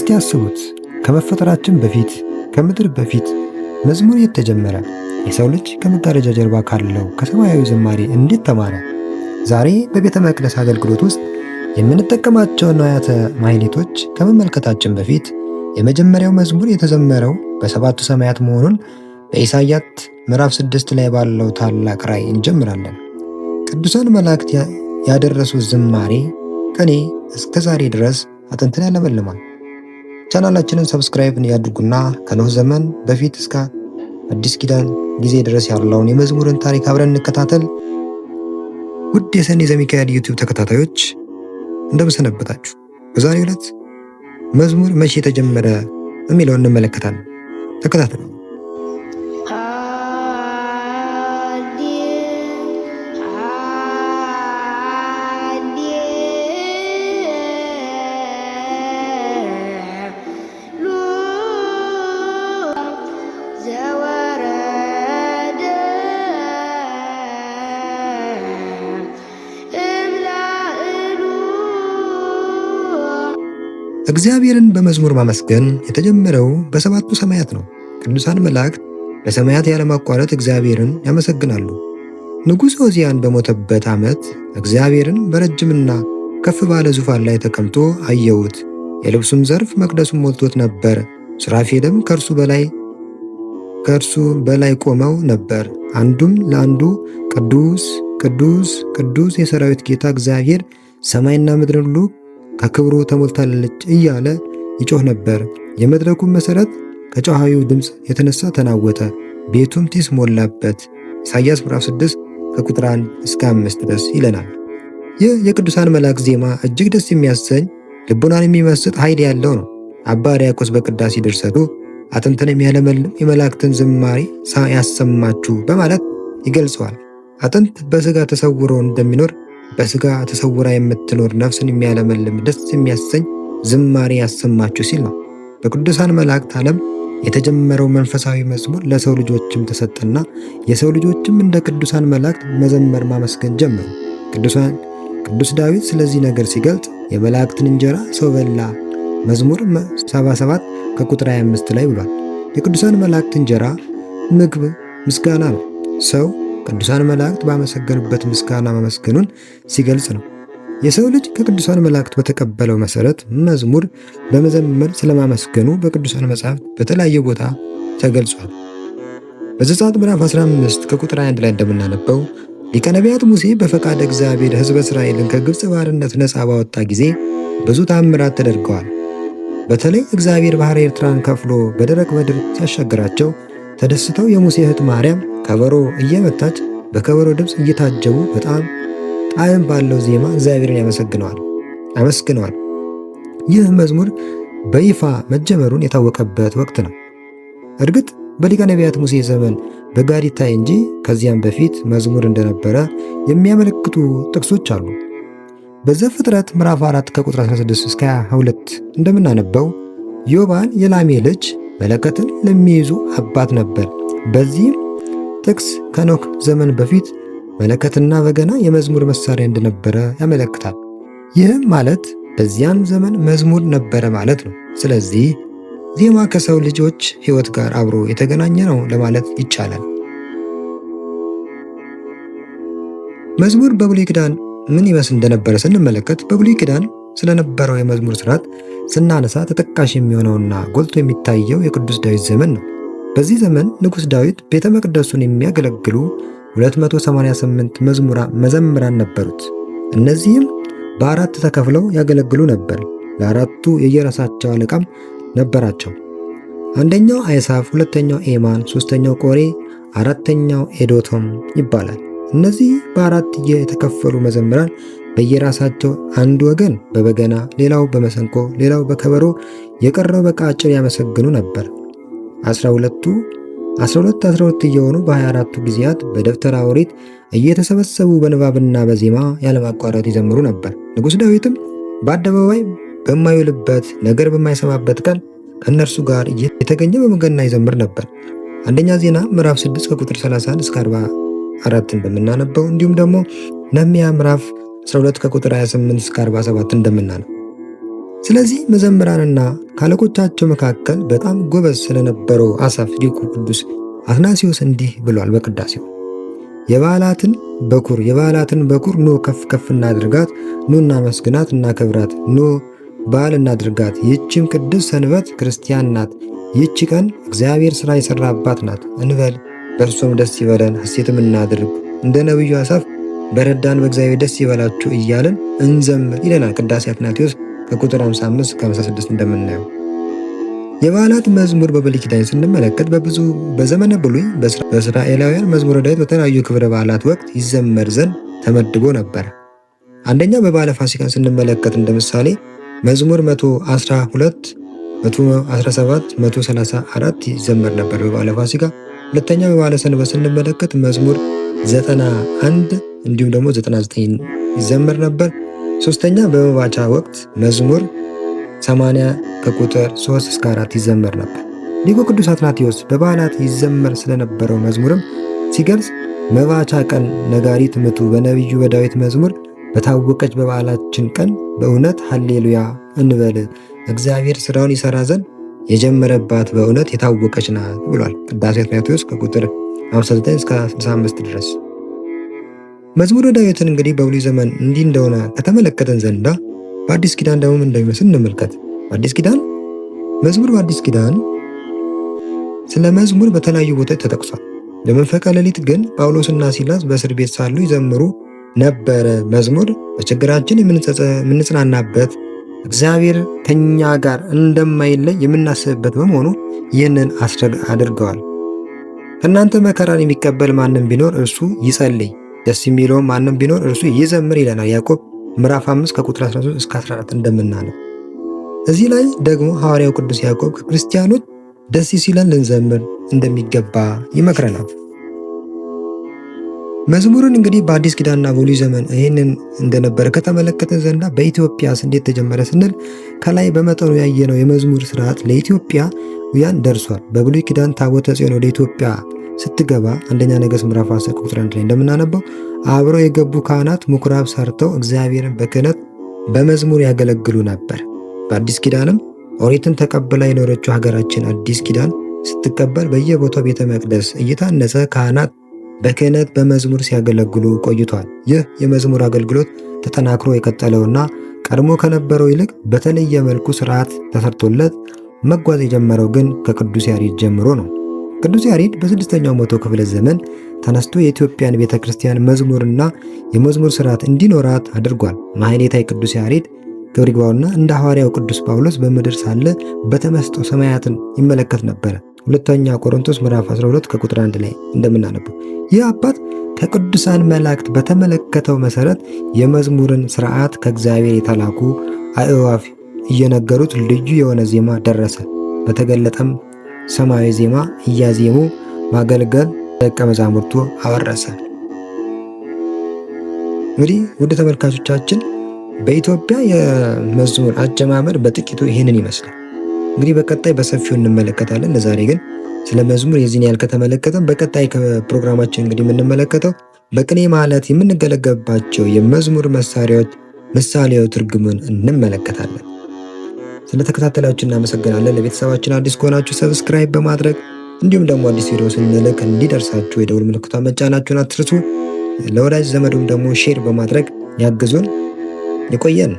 እስቲ አስቡት፣ ከመፈጠራችን በፊት ከምድር በፊት መዝሙር የተጀመረ የሰው ልጅ ከመጋረጃ ጀርባ ካለው ከሰማያዊ ዝማሬ እንዴት ተማረ? ዛሬ በቤተ መቅደስ አገልግሎት ውስጥ የምንጠቀማቸው ንዋያተ ማህሌቶች ከመመልከታችን በፊት የመጀመሪያው መዝሙር የተዘመረው በሰባቱ ሰማያት መሆኑን በኢሳይያስ ምዕራፍ 6 ላይ ባለው ታላቅ ራእይ እንጀምራለን። ቅዱሳን መላእክት ያደረሱት ዝማሬ ቅኔ እስከ ዛሬ ድረስ አጥንትን ያለመልማል። ቻናላችንን ሰብስክራይብ ያድርጉና ከኖህ ዘመን በፊት እስከ አዲስ ኪዳን ጊዜ ድረስ ያለውን የመዝሙርን ታሪክ አብረን እንከታተል። ውድ የሰኔ ዘሚካኤል ዩቲዩብ ተከታታዮች እንደምሰነበታችሁ። በዛሬው ዕለት መዝሙር መቼ ተጀመረ የሚለውን እንመለከታለን። ተከታተሉ። እግዚአብሔርን በመዝሙር ማመስገን የተጀመረው በሰባቱ ሰማያት ነው። ቅዱሳን መላእክት በሰማያት ያለማቋረጥ እግዚአብሔርን ያመሰግናሉ። ንጉሥ ዖዝያን በሞተበት ዓመት እግዚአብሔርን በረጅምና ከፍ ባለ ዙፋን ላይ ተቀምጦ አየሁት። የልብሱም ዘርፍ መቅደሱን ሞልቶት ነበር። ሱራፌልም ከእርሱ በላይ ቆመው ነበር። አንዱም ለአንዱ ቅዱስ ቅዱስ ቅዱስ የሰራዊት ጌታ እግዚአብሔር፣ ሰማይና ምድር ሁሉ ከክብሩ ተሞልታለች እያለ ይጮህ ነበር። የመድረኩም መሠረት ከጮኻዊው ድምፅ የተነሳ ተናወጠ፣ ቤቱም ጢስ ሞላበት። ኢሳይያስ ምዕራፍ 6 ከቁጥር 1 እስከ 5 ድረስ ይለናል። ይህ የቅዱሳን መላእክት ዜማ እጅግ ደስ የሚያሰኝ ልቡናን የሚመስጥ ኃይል ያለው ነው። አባ ሕርያቆስ በቅዳሴ ድርሰቱ አጥንትን የሚያለመልም የመላእክትን ዝማሬ ያሰማችሁ በማለት ይገልጸዋል። አጥንት በሥጋ ተሰውሮ እንደሚኖር በሥጋ ተሰውራ የምትኖር ነፍስን የሚያለመልም ደስ የሚያሰኝ ዝማሬ ያሰማችሁ ሲል ነው። በቅዱሳን መላእክት ዓለም የተጀመረው መንፈሳዊ መዝሙር ለሰው ልጆችም ተሰጠና የሰው ልጆችም እንደ ቅዱሳን መላእክት መዘመር ማመስገን ጀመሩ። ቅዱስ ዳዊት ስለዚህ ነገር ሲገልጽ የመላእክትን እንጀራ ሰው በላ መዝሙር 77 ከቁጥር 25 ላይ ብሏል። የቅዱሳን መላእክት እንጀራ ምግብ ምስጋና ነው። ሰው ቅዱሳን መላእክት ባመሰገኑበት ምስጋና ማመስገኑን ሲገልጽ ነው። የሰው ልጅ ከቅዱሳን መላእክት በተቀበለው መሰረት መዝሙር በመዘመር ስለማመስገኑ በቅዱሳን መጻሕፍት በተለያየ ቦታ ተገልጿል። በዘጸአት ምዕራፍ 15 ከቁጥር 1 ላይ እንደምናነበው ሊቀ ነቢያት ሙሴ በፈቃደ እግዚአብሔር ሕዝበ እስራኤልን ከግብፅ ባርነት ነፃ ባወጣ ጊዜ ብዙ ተአምራት ተደርገዋል። በተለይ እግዚአብሔር ባሕረ ኤርትራን ከፍሎ በደረቅ ምድር ሲያሻግራቸው ተደስተው የሙሴ እህት ማርያም ከበሮ እየመታች በከበሮ ድምፅ እየታጀቡ በጣም ጣዕም ባለው ዜማ እግዚአብሔርን አመስግነዋል። ይህ መዝሙር በይፋ መጀመሩን የታወቀበት ወቅት ነው። እርግጥ በሊቀ ነቢያት ሙሴ ዘመን በጋድ ይታይ እንጂ ከዚያም በፊት መዝሙር እንደነበረ የሚያመለክቱ ጥቅሶች አሉ። በዘፍጥረት ምዕራፍ 4 ከቁጥር 16 እስከ 22 እንደምናነበው ዮባል የላሜ ልጅ መለከትን ለሚይዙ አባት ነበር። በዚህም ጥቅስ ከኖህ ዘመን በፊት መለከትና በገና የመዝሙር መሳሪያ እንደነበረ ያመለክታል። ይህም ማለት በዚያን ዘመን መዝሙር ነበረ ማለት ነው። ስለዚህ ዜማ ከሰው ልጆች ሕይወት ጋር አብሮ የተገናኘ ነው ለማለት ይቻላል። መዝሙር በብሉይ ኪዳን ምን ይመስል እንደነበረ ስንመለከት በብሉይ ኪዳን ስለነበረው የመዝሙር ሥርዓት ስናነሳ ተጠቃሽ የሚሆነውና ጎልቶ የሚታየው የቅዱስ ዳዊት ዘመን ነው። በዚህ ዘመን ንጉሥ ዳዊት ቤተ መቅደሱን የሚያገለግሉ 288 መዘምራን ነበሩት። እነዚህም በአራት ተከፍለው ያገለግሉ ነበር። ለአራቱ የየራሳቸው አለቃም ነበራቸው። አንደኛው አይሳፍ፣ ሁለተኛው ኤማን፣ ሦስተኛው ቆሬ፣ አራተኛው ኤዶቶም ይባላል። እነዚህ በአራት የተከፈሉ መዘምራን በየራሳቸው አንድ ወገን በበገና፣ ሌላው በመሰንቆ፣ ሌላው በከበሮ፣ የቀረው በቃጭል ያመሰግኑ ነበር። 12 እየሆኑ በ24ቱ ጊዜያት በደብተራ ኦሪት እየተሰበሰቡ በንባብና በዜማ ያለማቋረጥ ይዘምሩ ነበር። ንጉሥ ዳዊትም በአደባባይ በማይውልበት ነገር በማይሰማበት ቀን ከእነርሱ ጋር የተገኘ በመገና ይዘምር ነበር። አንደኛ ዜና ምዕራፍ 6 ከቁጥር 31 እስከ 44 እንደምናነበው እንዲሁም ደግሞ ነህምያ ምዕራፍ 12 ከቁጥር 28 እስከ 47 እንደምናነበው ስለዚህ መዘምራንና ካለቆቻቸው መካከል በጣም ጎበዝ ስለነበረው አሳፍ ሊቁ ቅዱስ አትናሲዮስ እንዲህ ብሏል በቅዳሴው የበዓላትን በኩር ኑ ከፍ ከፍ እናድርጋት፣ ኑ እናመስግናት እናከብራት፣ ኑ በዓል እናድርጋት። ይህችም ቅዱስ ሰንበት ክርስቲያን ናት። ይህች ቀን እግዚአብሔር ሥራ የሠራባት ናት እንበል፣ በእርሶም ደስ ይበለን ሐሴትም እናድርግ። እንደ ነቢዩ አሳፍ በረዳን በእግዚአብሔር ደስ ይበላችሁ እያልን እንዘምር ይለናል ቅዳሴ አትናቴዎስ ከቁጥር 55 እስከ 56 እንደምናየው። የበዓላት መዝሙር በብሉይ ኪዳን ስንመለከት በዘመነ ብሉይ በእስራኤላውያን መዝሙረ ዳዊት በተለያዩ ክብረ በዓላት ወቅት ይዘመር ዘንድ ተመድቦ ነበር። አንደኛ በበዓለ ፋሲካን ስንመለከት እንደ ምሳሌ መዝሙር 112፣ 117፣ 134 ይዘመር ነበር በበዓለ ፋሲካ። ሁለተኛ በበዓለ ሰንበት ስንመለከት መዝሙር 91 እንዲሁም ደግሞ 99 ይዘመር ነበር። ሶስተኛ በመባቻ ወቅት መዝሙር 80 ከቁጥር 3 እስከ 4 ይዘመር ነበር። ሊቁ ቅዱስ አትናቴዎስ በበዓላት ይዘመር ስለነበረው መዝሙርም ሲገልጽ መባቻ ቀን ነጋሪት ምቱ በነቢዩ በዳዊት መዝሙር በታወቀች በበዓላችን ቀን በእውነት ሃሌሉያ እንበል፣ እግዚአብሔር ሥራውን ይሠራ ዘንድ የጀመረባት በእውነት የታወቀች ናት ብሏል ቅዳሴ አትናቴዎስ ከቁጥር 59 እስከ 65 ድረስ። መዝሙረ ዳዊትን እንግዲህ በብሉይ ዘመን እንዲህ እንደሆነ ከተመለከተን ዘንዳ በአዲስ ኪዳን ደግሞ እንደሚመስል እንመልከት። በአዲስ ኪዳን ስለ መዝሙር በተለያዩ ቦታዎች ተጠቅሷል። በመንፈቀ ሌሊት ግን ጳውሎስና ሲላስ በእስር ቤት ሳሉ ይዘምሩ ነበረ። መዝሙር በችግራችን የምንጽናናበት፣ እግዚአብሔር ከኛ ጋር እንደማይለይ የምናስብበት በመሆኑ ይህንን አድርገዋል። ከእናንተ መከራን የሚቀበል ማንም ቢኖር እርሱ ይጸልይ፣ ደስ የሚለውም ማንም ቢኖር እርሱ ይዘምር ይለናል ያዕቆብ ምዕራፍ 5 ከቁጥር 13 እስከ 14 እንደምናለው። እዚህ ላይ ደግሞ ሐዋርያው ቅዱስ ያዕቆብ ከክርስቲያኖች ደስ ሲለን ልንዘምር እንደሚገባ ይመክረናል። መዝሙርን እንግዲህ በአዲስ ኪዳንና በብሉይ ዘመን ይህንን እንደነበረ ከተመለከተ ዘንዳ በኢትዮጵያስ እንዴት ተጀመረ ስንል ከላይ በመጠኑ ያየነው የመዝሙር ስርዓት ለኢትዮጵያውያን ደርሷል። በብሉይ ኪዳን ታቦተ ጽዮን ወደ ኢትዮጵያ ስትገባ አንደኛ ነገሥት ምዕራፍ 10 ቁጥር 1 ላይ እንደምናነበው አብረው የገቡ ካህናት ምኩራብ ሰርተው እግዚአብሔርን በክህነት በመዝሙር ያገለግሉ ነበር። በአዲስ ኪዳንም ኦሪትን ተቀብላ የኖረችው ሀገራችን አዲስ ኪዳን ስትቀበል በየቦታው ቤተ መቅደስ እየታነጸ ካህናት በክህነት በመዝሙር ሲያገለግሉ ቆይቷል። ይህ የመዝሙር አገልግሎት ተጠናክሮ የቀጠለውና ቀድሞ ከነበረው ይልቅ በተለየ መልኩ ስርዓት ተሰርቶለት መጓዝ የጀመረው ግን ከቅዱስ ያሬድ ጀምሮ ነው። ቅዱስ ያሬድ በ6ኛው መቶ ክፍለ ዘመን ተነስቶ የኢትዮጵያን ቤተ ክርስቲያን መዝሙርና የመዝሙር ስርዓት እንዲኖራት አድርጓል። ማህሌታይ ቅዱስ ያሬድ ክብር ይግባውና እንደ ሐዋርያው ቅዱስ ጳውሎስ በምድር ሳለ በተመስጦ ሰማያትን ይመለከት ነበረ። ሁለተኛ ቆሮንቶስ ምዕራፍ 12 ከቁጥር 1 ላይ እንደምናነበው ይህ አባት ከቅዱሳን መላእክት በተመለከተው መሰረት የመዝሙርን ስርዓት ከእግዚአብሔር የተላኩ አእዋፍ እየነገሩት ልዩ የሆነ ዜማ ደረሰ። በተገለጠም ሰማያዊ ዜማ እያዜሙ ማገልገል ደቀ መዛሙርቱ አወረሰ። እንግዲህ ውድ ተመልካቾቻችን በኢትዮጵያ የመዝሙር አጀማመር በጥቂቱ ይህንን ይመስላል። እንግዲህ በቀጣይ በሰፊው እንመለከታለን። ለዛሬ ግን ስለ መዝሙር የዚህን ያህል ከተመለከተን በቀጣይ ፕሮግራማችን እንግዲህ የምንመለከተው በቅኔ ማለት የምንገለገልባቸው የመዝሙር መሳሪያዎች ምሳሌያዊ ትርጉምን እንመለከታለን። ስለተከታተላችሁ እናመሰግናለን። ለቤተሰባችን አዲስ ከሆናችሁ ሰብስክራይብ በማድረግ እንዲሁም ደግሞ አዲስ ቪዲዮ ስንልክ እንዲደርሳችሁ የደውል ምልክቷን መጫናችሁን አትርሱ። ለወዳጅ ዘመዱም ደግሞ ሼር በማድረግ ያግዙን። ይቆየን።